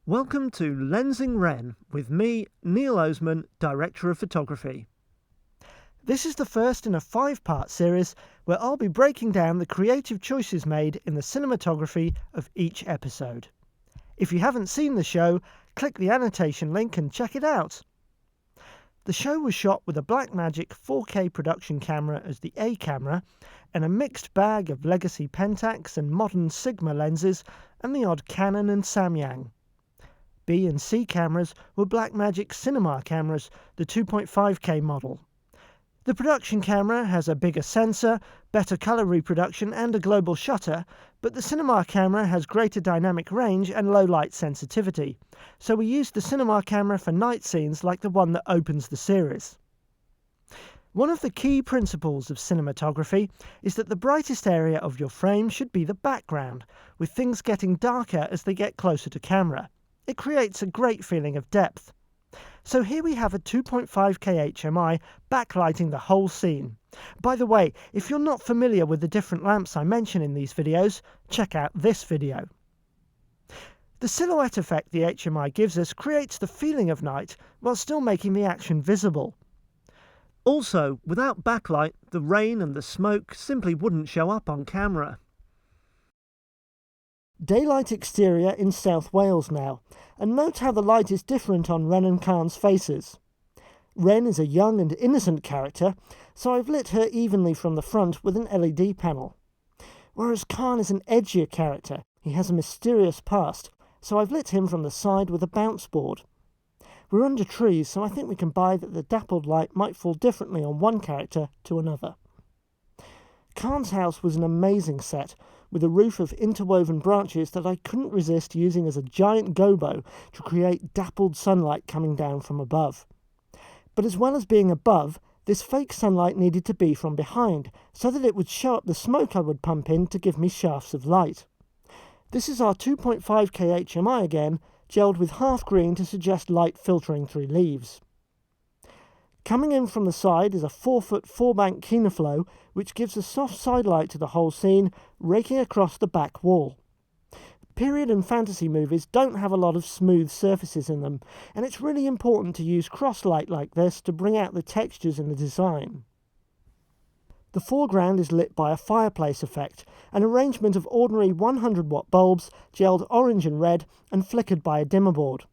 Welcome to Lensing Wren with me, Neil Oseman, Director of Photography. This is the first in a 5-part series where I'll be breaking down the creative choices made in the cinematography of each episode. If you haven't seen the show, click the annotation link and check it out. The show was shot with a Blackmagic 4K production camera as the A camera and a mixed bag of legacy Pentax and modern Sigma lenses and the odd Canon and Samyang. B and C cameras were Blackmagic Cinema cameras, the 2.5K model. The production camera has a bigger sensor, better colour reproduction and a global shutter, but the Cinema camera has greater dynamic range and low light sensitivity, so we used the Cinema camera for night scenes like the one that opens the series. One of the key principles of cinematography is that the brightest area of your frame should be the background, with things getting darker as they get closer to camera. It creates a great feeling of depth. So here we have a 2.5K HMI backlighting the whole scene. By the way, if you're not familiar with the different lamps I mention in these videos, check out this video. The silhouette effect the HMI gives us creates the feeling of night while still making the action visible. Also, without backlight, the rain and the smoke simply wouldn't show up on camera. Daylight exterior in South Wales now, and note how the light is different on Ren and Khan's faces. Ren is a young and innocent character, so I've lit her evenly from the front with an LED panel. Whereas Khan is an edgier character, he has a mysterious past, so I've lit him from the side with a bounce board. We're under trees, so I think we can buy that the dappled light might fall differently on one character to another. Khan's house was an amazing set, with a roof of interwoven branches that I couldn't resist using as a giant gobo to create dappled sunlight coming down from above. But as well as being above, this fake sunlight needed to be from behind, so that it would show up the smoke I would pump in to give me shafts of light. This is our 2.5K HMI again, gelled with half green to suggest light filtering through leaves. Coming in from the side is a 4-foot 4-bank Kinoflow, which gives a soft side light to the whole scene, raking across the back wall. Period and fantasy movies don't have a lot of smooth surfaces in them, and it's really important to use cross light like this to bring out the textures in the design. The foreground is lit by a fireplace effect, an arrangement of ordinary 100-watt bulbs gelled orange and red and flickered by a dimmer board.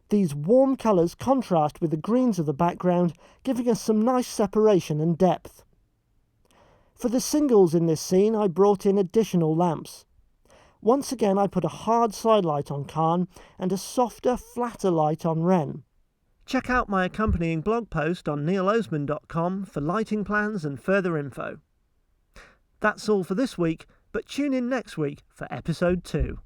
These warm colours contrast with the greens of the background, giving us some nice separation and depth. For the singles in this scene, I brought in additional lamps. Once again, I put a hard side light on Khan and a softer, flatter light on Ren. Check out my accompanying blog post on neilosman.com for lighting plans and further info. That's all for this week, but tune in next week for episode 2.